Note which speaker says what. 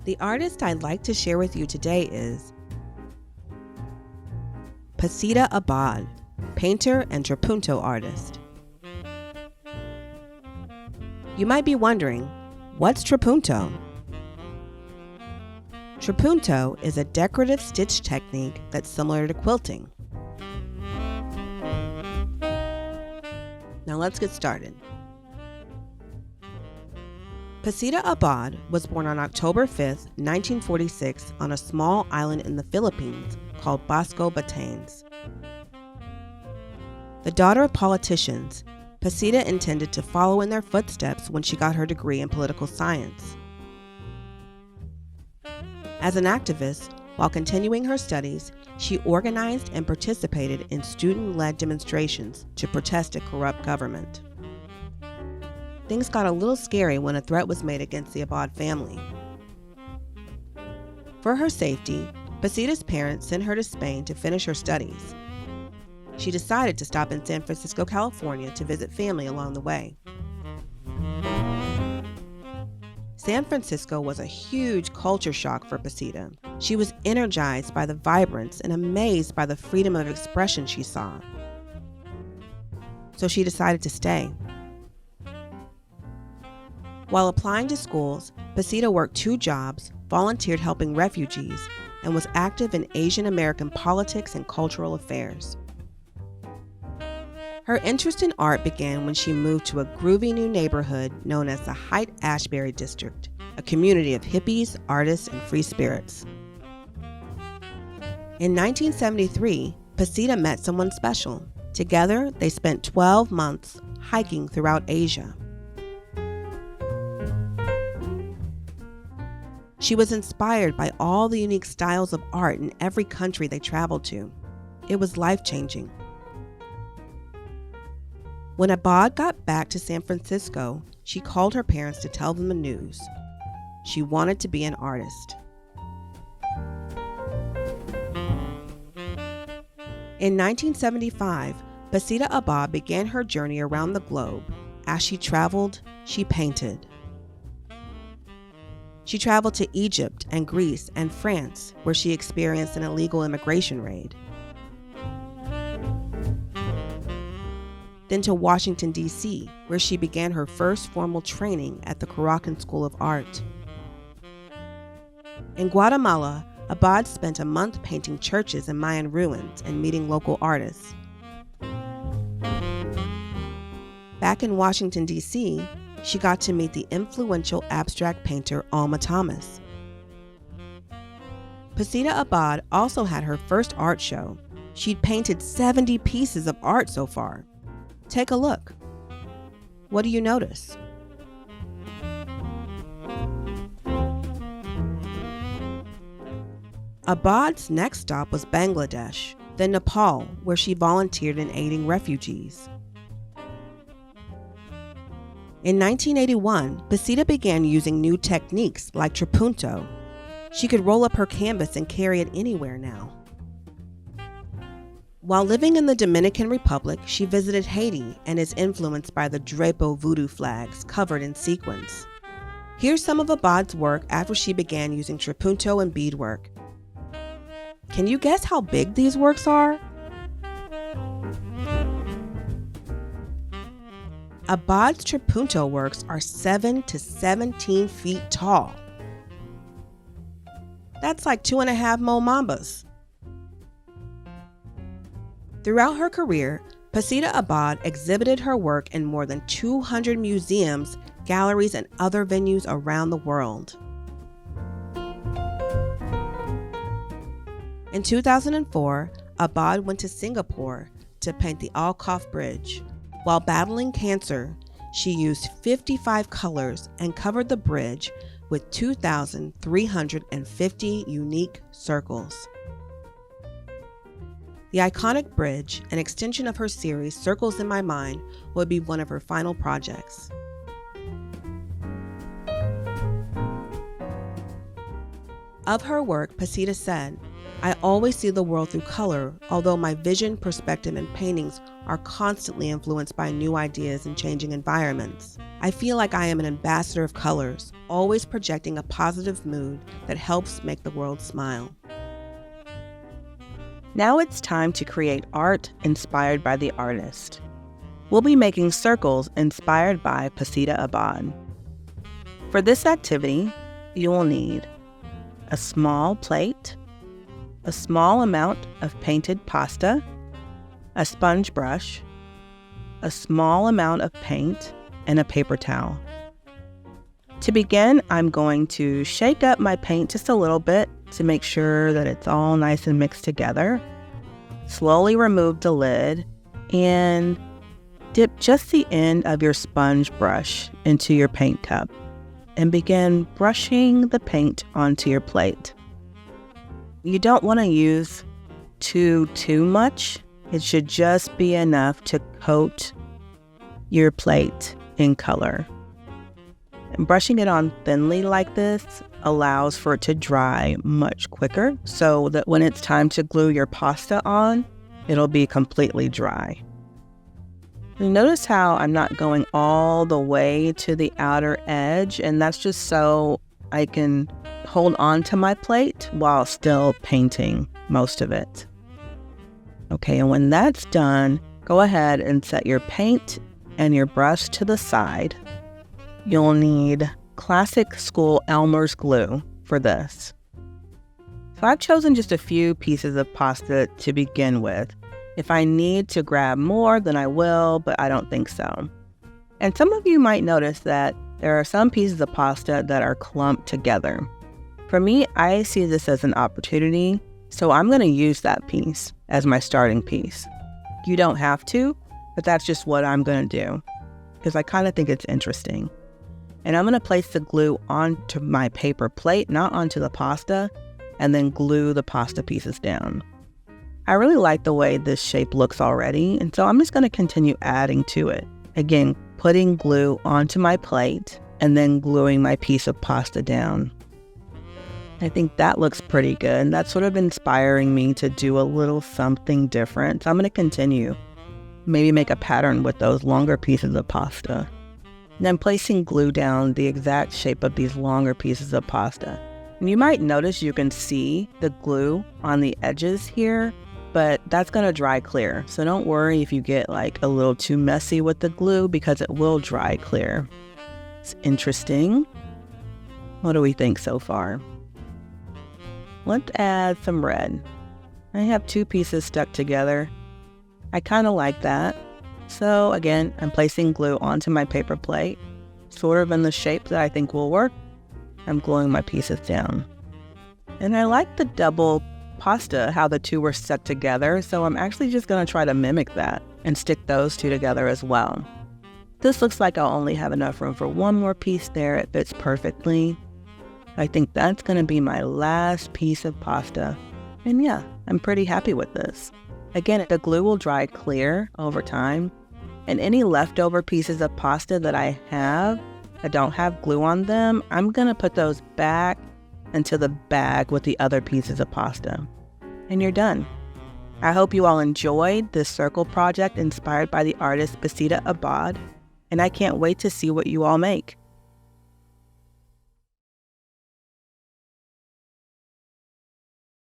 Speaker 1: The artist I'd like to share with you today is Pacita Abad, painter and Trapunto artist. You might be wondering, what's Trapunto? Trapunto is a decorative stitch technique that's similar to quilting. Now let's get started. Pacita Abad was born on October 5, 1946 on a small island in the Philippines called Bosco Batanes. The daughter of politicians, Pacita intended to follow in their footsteps when she got her degree in political science. As an activist, while continuing her studies, she organized and participated in student-led demonstrations to protest a corrupt government. Things got a little scary when a threat was made against the Abad family. For her safety, Pacita's parents sent her to Spain to finish her studies. She decided to stop in San Francisco, California to visit family along the way. San Francisco was a huge culture shock for Pacita. She was energized by the vibrance and amazed by the freedom of expression she saw. So she decided to stay. While applying to schools, Pacita worked 2 jobs, volunteered helping refugees, and was active in Asian American politics and cultural affairs. Her interest in art began when she moved to a groovy new neighborhood known as the Haight-Ashbury District, a community of hippies, artists, and free spirits. In 1973, Pacita met someone special. Together, they spent 12 months hiking throughout Asia. She was inspired by all the unique styles of art in every country they traveled to. It was life-changing. When Abad got back to San Francisco, she called her parents to tell them the news. She wanted to be an artist. In 1975, Pacita Abad began her journey around the globe. As she traveled, she painted. She traveled to Egypt and Greece and France, where she experienced an illegal immigration raid. Then to Washington, D.C., where she began her first formal training at the Caracan School of Art. In Guatemala, Abad spent a month painting churches and Mayan ruins and meeting local artists. Back in Washington, D.C., she got to meet the influential abstract painter Alma Thomas. Pacita Abad also had her first art show. She'd painted 70 pieces of art so far. Take a look. What do you notice? Abad's next stop was Bangladesh, then Nepal, where she volunteered in aiding refugees. In 1981, Pacita began using new techniques like Trapunto. She could roll up her canvas and carry it anywhere now. While living in the Dominican Republic, she visited Haiti and is influenced by the Drapeau voodoo flags covered in sequins. Here's some of Abad's work after she began using Trapunto and beadwork. Can you guess how big these works are? Abad's Trapunto works are 7 to 17 feet tall. That's like 2.5 Mo Mambas. Throughout her career, Pacita Abad exhibited her work in more than 200 museums, galleries, and other venues around the world. In 2004, Abad went to Singapore to paint the Alcoff Bridge. While battling cancer, she used 55 colors and covered the bridge with 2,350 unique circles. The iconic bridge, an extension of her series Circles in My Mind, would be one of her final projects. Of her work, Pacita said, "I always see the world through color, although my vision, perspective, and paintings are constantly influenced by new ideas and changing environments. I feel like I am an ambassador of colors, always projecting a positive mood that helps make the world smile.
Speaker 2: Now it's time to create art inspired by the artist. We'll be making circles inspired by Pacita Abad. For this activity, you will need a small plate, a small amount of painted pasta, a sponge brush, a small amount of paint, and a paper towel. To begin, I'm going to shake up my paint just a little bit to make sure that it's all nice and mixed together. Slowly remove the lid and dip just the end of your sponge brush into your paint cup and begin brushing the paint onto your plate. You don't want to use too much. It should just be enough to coat your plate in color. And brushing it on thinly like this allows for it to dry much quicker so that when it's time to glue your pasta on, it'll be completely dry. And notice how I'm not going all the way to the outer edge, and that's just so I can hold on to my plate while still painting most of it. Okay, and when that's done, go ahead and set your paint and your brush to the side. You'll need classic school Elmer's glue for this. So I've chosen just a few pieces of pasta to begin with. If I need to grab more, then I will, but I don't think so. And some of you might notice that there are some pieces of pasta that are clumped together. For me, I see this as an opportunity, so I'm going to use that piece as my starting piece. You don't have to, but that's just what I'm going to do, because I kind of think it's interesting. And I'm going to place the glue onto my paper plate, not onto the pasta, and then glue the pasta pieces down. I really like the way this shape looks already, and so I'm just going to continue adding to it. Again, putting glue onto my plate and then gluing my piece of pasta down. I think that looks pretty good, and that's sort of inspiring me to do a little something different. So I'm going to continue. Maybe make a pattern with those longer pieces of pasta. And I'm placing glue down the exact shape of these longer pieces of pasta. And you might notice you can see the glue on the edges here, but that's going to dry clear. So don't worry if you get like a little too messy with the glue, because it will dry clear. It's interesting. What do we think so far? Let's add some red. I have two pieces stuck together. I kind of like that. So again, I'm placing glue onto my paper plate, sort of in the shape that I think will work. I'm gluing my pieces down. And I like the double pasta, how the two were stuck together, so I'm actually just going to try to mimic that and stick those two together as well. This looks like I'll only have enough room for one more piece there. It fits perfectly. I think that's going to be my last piece of pasta. And yeah, I'm pretty happy with this. Again, the glue will dry clear over time, and any leftover pieces of pasta that I have that don't have glue on them, I'm going to put those back into the bag with the other pieces of pasta. And you're done. I hope you all enjoyed this circle project inspired by the artist Pacita Abad, and I can't wait to see what you all make.